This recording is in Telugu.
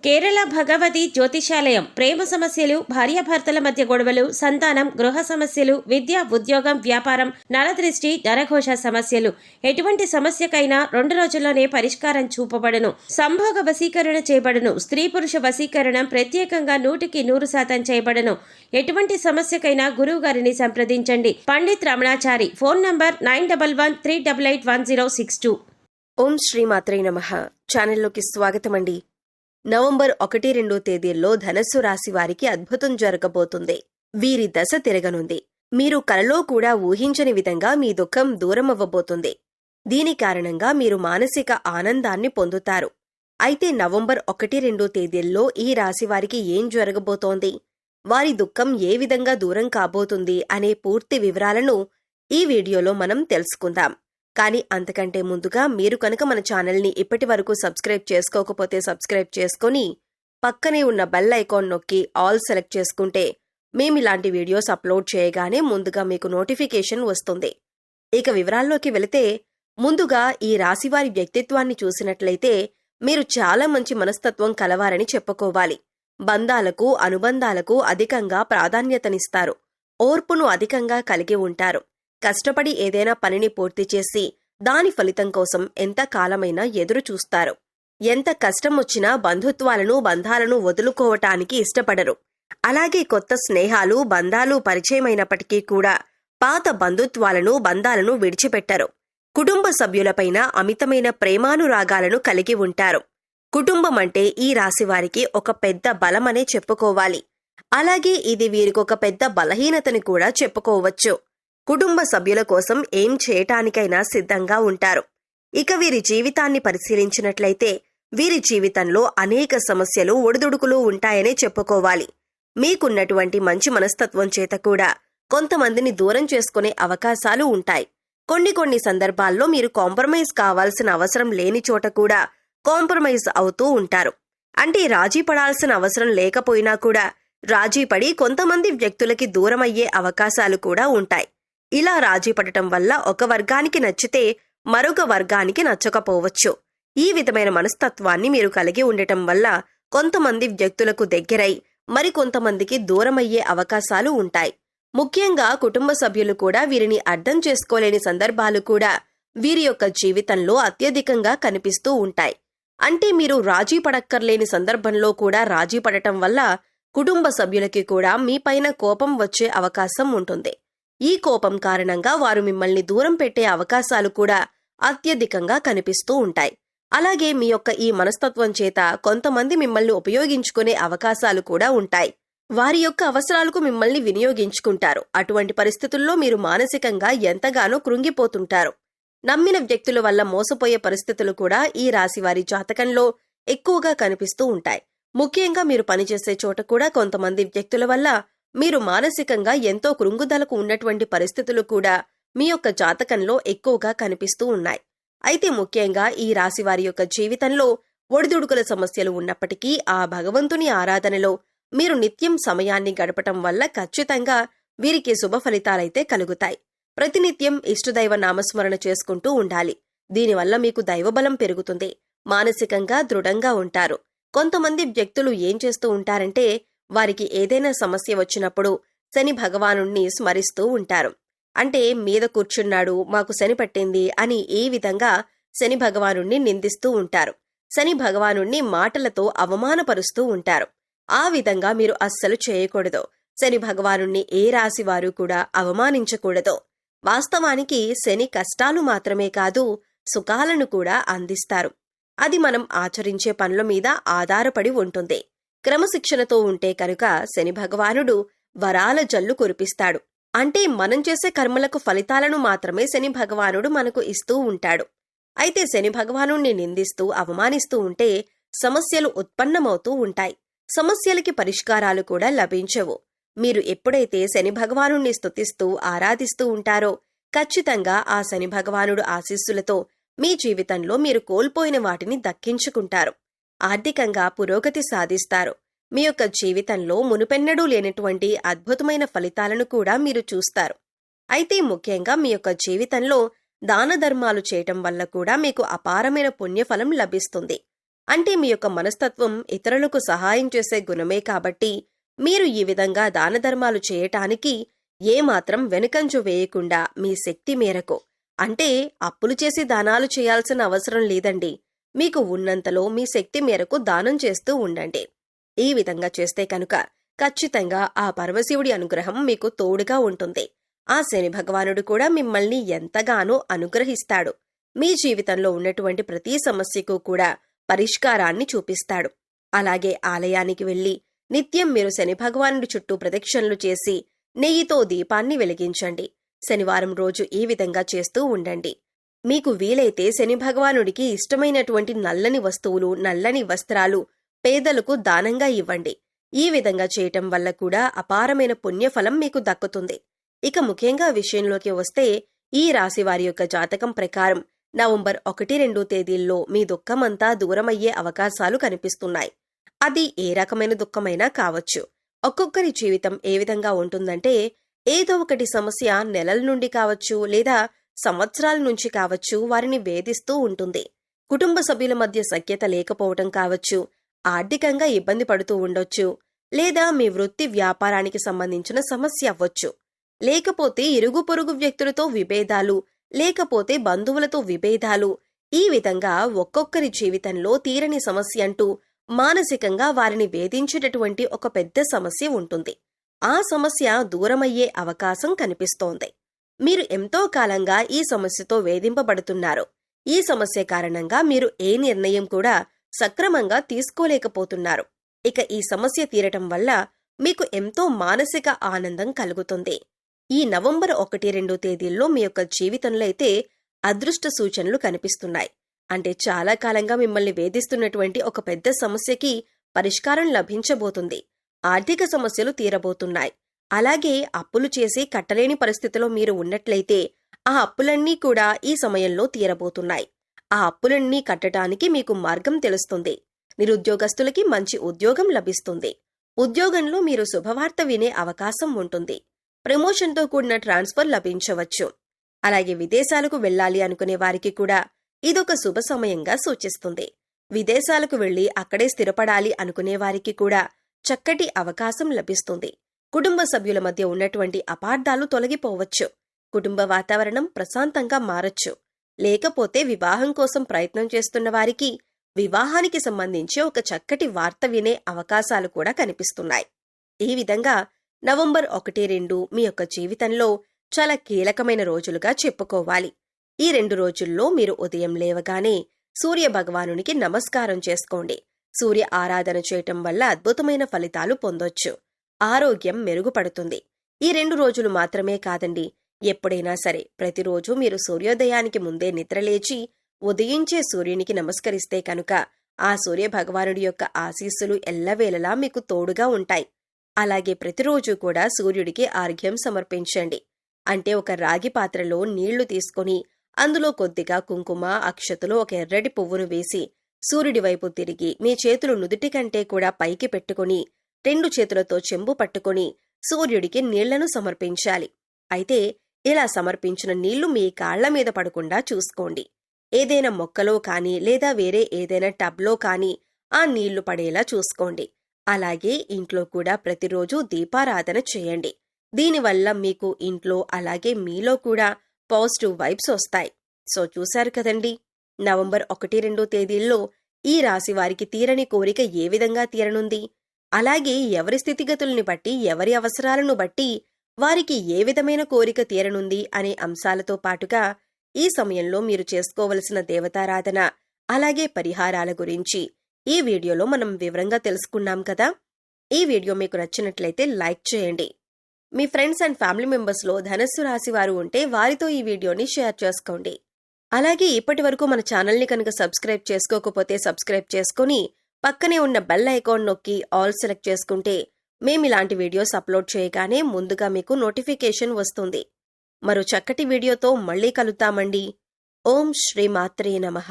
కేరళ భగవతి జ్యోతిషాలయం ప్రేమ సమస్యలు, భార్యాభర్తల మధ్య గొడవలు, సంతానం, గృహ సమస్యలు, విద్య, ఉద్యోగం, వ్యాపారం, నరదృష్టి, నరఘోష సమస్యలు ఎటువంటి సమస్యకైనా 2 రోజుల్లోనే పరిష్కారం చూపబడును. సంభోగ వశీకరణ చేయబడును. స్త్రీ పురుష వశీకరణం ప్రత్యేకంగా 100% చేయబడును. ఎటువంటి సమస్యకైనా గురువు గారిని సంప్రదించండి. పండిత్ రమణాచారి. Phone number 9113881062. ఓం శ్రీ మాత్రే నమః. ఛానల్లోకి స్వాగతం అండి. నవంబర్ 1-2 తేదీల్లో ధనస్సు రాశి వారికి అద్భుతం జరగబోతుంది. వీరి దశ తిరగనుంది. మీరు కలలో కూడా ఊహించని విధంగా మీ దుఃఖం దూరమవ్వబోతుంది. దీని కారణంగా మీరు మానసిక ఆనందాన్ని పొందుతారు. అయితే నవంబర్ 1-2 తేదీల్లో ఈ రాశి వారికి ఏం జరగబోతోంది, వారి దుఃఖం ఏ విధంగా దూరం కాబోతుంది అనే పూర్తి వివరాలను ఈ వీడియోలో మనం తెలుసుకుందాం. కానీ అంతకంటే ముందుగా మీరు కనుక మన ఛానల్ని ఇప్పటి వరకు సబ్స్క్రైబ్ చేసుకోకపోతే సబ్స్క్రైబ్ చేసుకొని పక్కనే ఉన్న బెల్ ఐకాన్ నొక్కి ఆల్ సెలెక్ట్ చేసుకుంటే మేమిలాంటి వీడియోస్ అప్లోడ్ చేయగానే ముందుగా మీకు నోటిఫికేషన్ వస్తుంది. ఇక వివరాల్లోకి వెళితే, ముందుగా ఈ రాశివారి వ్యక్తిత్వాన్ని చూసినట్లయితే మీరు చాలా మంచి మనస్తత్వం కలవారని చెప్పుకోవాలి. బంధాలకు, అనుబంధాలకు అధికంగా ప్రాధాన్యతనిస్తారు. ఓర్పును అధికంగా కలిగి ఉంటారు. కష్టపడి ఏదైనా పనిని పూర్తి చేసి దాని ఫలితం కోసం ఎంత కాలమైనా ఎదురు చూస్తారు. ఎంత కష్టం వచ్చినా బంధాలను వదులుకోవటానికి ఇష్టపడరు. అలాగే కొత్త స్నేహాలు, బంధాలు పరిచయమైనప్పటికీ కూడా పాత బంధాలను విడిచిపెట్టరు. కుటుంబ సభ్యులపైన అమితమైన ప్రేమానురాగాలను కలిగి ఉంటారు. కుటుంబం అంటే ఈ రాశివారికి ఒక పెద్ద బలమనే చెప్పుకోవాలి. అలాగే ఇది వీరికొక పెద్ద బలహీనతని కూడా చెప్పుకోవచ్చు. కుటుంబ సభ్యుల కోసం ఏం చేయటానికైనా సిద్ధంగా ఉంటారు. ఇక వీరి జీవితాన్ని పరిశీలించినట్లయితే వీరి జీవితంలో అనేక సమస్యలు, ఒడిదుడుకులు ఉంటాయనే చెప్పుకోవాలి. మీకున్నటువంటి మంచి మనస్తత్వం చేత కూడా కొంతమందిని దూరం చేసుకునే అవకాశాలు ఉంటాయి. కొన్ని సందర్భాల్లో మీరు కాంప్రమైజ్ కావాల్సిన అవసరం లేని చోట కూడా కాంప్రమైజ్ అవుతూ ఉంటారు. అంటే రాజీ పడాల్సిన అవసరం లేకపోయినా కూడా రాజీ పడి కొంతమంది వ్యక్తులకి దూరమయ్యే అవకాశాలు కూడా ఉంటాయి. ఇలా రాజీ పడటం వల్ల ఒక వర్గానికి నచ్చితే మరొక వర్గానికి నచ్చకపోవచ్చు. ఈ విధమైన మనస్తత్వాన్ని మీరు కలిగి ఉండటం వల్ల కొంతమంది వ్యక్తులకు దగ్గరై మరికొంతమందికి దూరమయ్యే అవకాశాలు ఉంటాయి. ముఖ్యంగా కుటుంబ సభ్యులు కూడా వీరిని అర్థం చేసుకోలేని సందర్భాలు కూడా వీరి యొక్క జీవితంలో అత్యధికంగా కనిపిస్తూ ఉంటాయి. అంటే మీరు రాజీ పడక్కర్లేని సందర్భంలో కూడా రాజీ పడటం వల్ల కుటుంబ సభ్యులకి కూడా మీపైన కోపం వచ్చే అవకాశం ఉంటుంది. ఈ కోపం కారణంగా వారు మిమ్మల్ని దూరం పెట్టే అవకాశాలు కూడా అత్యధికంగా కనిపిస్తూ ఉంటాయి. అలాగే మీ యొక్క ఈ మనస్తత్వం చేత కొంతమంది మిమ్మల్ని ఉపయోగించుకునే అవకాశాలు కూడా ఉంటాయి. వారి యొక్క అవసరాలకు మిమ్మల్ని వినియోగించుకుంటారు. అటువంటి పరిస్థితుల్లో మీరు మానసికంగా ఎంతగానో కృంగిపోతుంటారు. నమ్మిన వ్యక్తుల వల్ల మోసపోయే పరిస్థితులు కూడా ఈ రాశివారి జాతకంలో ఎక్కువగా కనిపిస్తూ ఉంటాయి. ముఖ్యంగా మీరు పనిచేసే చోట కూడా కొంతమంది వ్యక్తుల వల్ల మీరు మానసికంగా ఎంతో కృంగుదలకు ఉన్నటువంటి పరిస్థితులు కూడా మీ యొక్క జాతకంలో ఎక్కువగా కనిపిస్తూ ఉన్నాయి. అయితే ముఖ్యంగా ఈ రాశివారి యొక్క జీవితంలో ఒడిదుడుకుల సమస్యలు ఉన్నప్పటికీ ఆ భగవంతుని ఆరాధనలో మీరు నిత్యం సమయాన్ని గడపటం వల్ల ఖచ్చితంగా వీరికి శుభ ఫలితాలైతే కలుగుతాయి. ప్రతినిత్యం ఇష్టదైవ నామస్మరణ చేసుకుంటూ ఉండాలి. దీనివల్ల మీకు దైవబలం పెరుగుతుంది. మానసికంగా దృఢంగా ఉంటారు. కొంతమంది వ్యక్తులు ఏం చేస్తూ ఉంటారంటే, వారికి ఏదైనా సమస్య వచ్చినప్పుడు శని భగవానుణ్ణి స్మరిస్తూ ఉంటారు. అంటే మీద కూర్చున్నాడు, మాకు శని పట్టింది అని ఈ విధంగా శని భగవానుణ్ణి నిందిస్తూ ఉంటారు. శని భగవానుణ్ణి మాటలతో అవమానపరుస్తూ ఉంటారు. ఆ విధంగా మీరు అస్సలు చేయకూడదు. శని భగవానుణ్ణి ఏ రాశివారు కూడా అవమానించకూడదు. వాస్తవానికి శని కష్టాలు మాత్రమే కాదు, సుఖాలను కూడా అందిస్తారు. అది మనం ఆచరించే పనుల మీద ఆధారపడి ఉంటుంది. క్రమశిక్షణతో ఉంటే కనుక శని భగవానుడు వరాల జల్లు కురిపిస్తాడు. అంటే మనం చేసే కర్మలకు ఫలితాలను మాత్రమే శని భగవానుడు మనకు ఇస్తూ ఉంటాడు. అయితే శని భగవానుణ్ణి నిందిస్తూ అవమానిస్తూ ఉంటే సమస్యలు ఉత్పన్నమవుతూ ఉంటాయి. సమస్యలకి పరిష్కారాలు కూడా లభించవు. మీరు ఎప్పుడైతే శని భగవానుణ్ణి స్తుతిస్తూ ఆరాధిస్తూ ఉంటారో ఖచ్చితంగా ఆ శని భగవానుడు ఆశీస్సులతో మీ జీవితంలో మీరు కోల్పోయిన వాటిని దక్కించుకుంటారు. ఆర్థికంగా పురోగతి సాధిస్తారు. మీ యొక్క జీవితంలో మునుపెన్నడూ లేనటువంటి అద్భుతమైన ఫలితాలను కూడా మీరు చూస్తారు. అయితే ముఖ్యంగా మీ యొక్క జీవితంలో దాన ధర్మాలు చేయటం వల్ల కూడా మీకు అపారమైన పుణ్యఫలం లభిస్తుంది. అంటే మీ యొక్క మనస్తత్వం ఇతరులకు సహాయం చేసే గుణమే కాబట్టి మీరు ఈ విధంగా దాన ధర్మాలు చేయటానికి ఏమాత్రం వెనుకంజు వేయకుండా మీ శక్తి మేరకు, అంటే అప్పులు చేసి దానాలు చేయాల్సిన అవసరం లేదండి. మీకు ఉన్నంతలో మీ శక్తి మేరకు దానం చేస్తూ ఉండండి. ఈ విధంగా చేస్తే కనుక ఖచ్చితంగా ఆ పరమశివుడి అనుగ్రహం మీకు తోడుగా ఉంటుంది. ఆ శని భగవానుడు కూడా మిమ్మల్ని ఎంతగానో అనుగ్రహిస్తాడు. మీ జీవితంలో ఉన్నటువంటి ప్రతి సమస్యకు కూడా పరిష్కారాన్ని చూపిస్తాడు. అలాగే ఆలయానికి వెళ్లి నిత్యం మీరు శని భగవానుడి చుట్టూ ప్రదక్షిణలు చేసి నెయ్యితో దీపాన్ని వెలిగించండి. శనివారం రోజు ఈ విధంగా చేస్తూ ఉండండి. మీకు వీలైతే శని భగవానుడికి ఇష్టమైనటువంటి నల్లని వస్తువులు, నల్లని వస్త్రాలు పేదలకు దానంగా ఇవ్వండి. ఈ విధంగా చేయటం వల్ల కూడా అపారమైన పుణ్యఫలం మీకు దక్కుతుంది. ఇక ముఖ్యంగా విషయంలోకి వస్తే, ఈ రాశి వారి యొక్క జాతకం ప్రకారం నవంబర్ 1-2 తేదీల్లో మీ దుఃఖమంతా దూరమయ్యే అవకాశాలు కనిపిస్తున్నాయి. అది ఏ రకమైన దుఃఖమైనా కావచ్చు. ఒక్కొక్కరి జీవితం ఏ విధంగా ఉంటుందంటే, ఏదో ఒకటి సమస్య నెలల నుండి కావచ్చు లేదా సంవత్సరాల నుంచి కావచ్చు వారిని వేధిస్తూ ఉంటుంది. కుటుంబ సభ్యుల మధ్య సఖ్యత లేకపోవటం కావచ్చు, ఆర్థికంగా ఇబ్బంది పడుతూ ఉండొచ్చు, లేదా మీ వృత్తి వ్యాపారానికి సంబంధించిన సమస్య అవ్వచ్చు, లేకపోతే ఇరుగు పొరుగు వ్యక్తులతో విభేదాలు, లేకపోతే బంధువులతో విభేదాలు. ఈ విధంగా ఒక్కొక్కరి జీవితంలో తీరని సమస్య అంటూ మానసికంగా వారిని వేధించేటటువంటి ఒక పెద్ద సమస్య ఉంటుంది. ఆ సమస్య దూరమయ్యే అవకాశం కనిపిస్తోంది. మీరు ఎంతో కాలంగా ఈ సమస్యతో వేధింపబడుతున్నారు. ఈ సమస్య కారణంగా మీరు ఏ నిర్ణయం కూడా సక్రమంగా తీసుకోలేకపోతున్నారు. ఇక ఈ సమస్య తీరటం వల్ల మీకు ఎంతో మానసిక ఆనందం కలుగుతుంది. ఈ నవంబర్ 1-2 తేదీల్లో మీ యొక్క జీవితంలో అయితే అదృష్ట సూచనలు కనిపిస్తున్నాయి. అంటే చాలా కాలంగా మిమ్మల్ని వేధిస్తున్నటువంటి ఒక పెద్ద సమస్యకి పరిష్కారం లభించబోతుంది. ఆర్థిక సమస్యలు తీరబోతున్నాయి. అలాగే అప్పులు చేసి కట్టలేని పరిస్థితిలో మీరు ఉన్నట్లయితే ఆ అప్పులన్నీ కూడా ఈ సమయంలో తీరబోతున్నాయి. ఆ అప్పులన్నీ కట్టడానికి మీకు మార్గం తెలుస్తుంది. నిరుద్యోగస్తులకి మంచి ఉద్యోగం లభిస్తుంది. ఉద్యోగంలో మీరు శుభవార్త వినే అవకాశం ఉంటుంది. ప్రమోషన్తో కూడిన ట్రాన్స్ఫర్ లభించవచ్చు. అలాగే విదేశాలకు వెళ్లాలి అనుకునే వారికి కూడా ఇదొక శుభ సమయంగా సూచిస్తుంది. విదేశాలకు వెళ్లి అక్కడే స్థిరపడాలి అనుకునే వారికి కూడా చక్కటి అవకాశం లభిస్తుంది. కుటుంబ సభ్యుల మధ్య ఉన్నటువంటి అపార్థాలు తొలగిపోవచ్చు. కుటుంబ వాతావరణం ప్రశాంతంగా మారచ్చు. లేకపోతే వివాహం కోసం ప్రయత్నం చేస్తున్న వారికి వివాహానికి సంబంధించి ఒక చక్కటి వార్త వినే అవకాశాలు కూడా కనిపిస్తున్నాయి. ఈ విధంగా నవంబర్ 1-2 మీ యొక్క జీవితంలో చాలా కీలకమైన రోజులుగా చెప్పుకోవాలి. ఈ 2 రోజుల్లో మీరు ఉదయం లేవగానే సూర్య భగవానునికి నమస్కారం చేసుకోండి. సూర్య ఆరాధన చేయటం వల్ల అద్భుతమైన ఫలితాలు పొందొచ్చు. ఆరోగ్యం మెరుగుపడుతుంది. ఈ 2 రోజులు మాత్రమే కాదండి, ఎప్పుడైనా సరే ప్రతిరోజు మీరు సూర్యోదయానికి ముందే నిద్రలేచి ఉదయించే సూర్యునికి నమస్కరిస్తే కనుక ఆ సూర్య భగవానుడి యొక్క ఆశీస్సులు ఎల్లవేళలా మీకు తోడుగా ఉంటాయి. అలాగే ప్రతిరోజు కూడా సూర్యుడికి ఆర్ఘ్యం సమర్పించండి. అంటే ఒక రాగి పాత్రలో నీళ్లు తీసుకొని అందులో కొద్దిగా కుంకుమ, అక్షతలు, ఒక ఎర్రటి పువ్వును వేసి సూర్యుడి వైపు తిరిగి మీ చేతులు నుదుటి కంటే కూడా పైకి పెట్టుకుని 2 చేతులతో చెంబు పట్టుకుని సూర్యుడికి నీళ్లను సమర్పించాలి. అయితే ఇలా సమర్పించిన నీళ్లు మీ కాళ్ల మీద పడకుండా చూసుకోండి. ఏదైనా మొక్కలో కానీ లేదా వేరే ఏదైనా టబ్లో కానీ ఆ నీళ్లు పడేలా చూసుకోండి. అలాగే ఇంట్లో కూడా ప్రతిరోజు దీపారాధన చేయండి. దీనివల్ల మీకు ఇంట్లో అలాగే మీలో కూడా పాజిటివ్ వైబ్స్ వస్తాయి. సో చూశారు కదండి, నవంబర్ 1-2 తేదీల్లో ఈ రాశి వారికి తీరని కోరిక ఏ విధంగా తీరనుంది, అలాగే ఎవరి స్థితిగతుల్ని బట్టి, ఎవరి అవసరాలను బట్టి వారికి ఏ విధమైన కోరిక తీరనుంది అనే అంశాలతో పాటుగా ఈ సమయంలో మీరు చేసుకోవలసిన దేవతారాధన అలాగే పరిహారాల గురించి ఈ వీడియోలో మనం వివరంగా తెలుసుకున్నాం కదా. ఈ వీడియో మీకు నచ్చినట్లయితే లైక్ చేయండి. మీ ఫ్రెండ్స్ అండ్ ఫ్యామిలీ మెంబర్స్లో ధనస్సు రాశి వారు ఉంటే వారితో ఈ వీడియోని షేర్ చేసుకోండి. అలాగే ఇప్పటి వరకు మన ఛానల్ని కనుక సబ్స్క్రైబ్ చేసుకోకపోతే సబ్స్క్రైబ్ చేసుకుని పక్కనే ఉన్న బెల్ ఐకాన్ నొక్కి ఆల్ సెలెక్ట్ చేసుకుంటే మేమిలాంటి వీడియోస్ అప్లోడ్ చేయగానే ముందుగా మీకు నోటిఫికేషన్ వస్తుంది. మరో చక్కటి వీడియోతో మళ్ళీ కలుద్దామండి. ఓం శ్రీ మాత్రే నమః.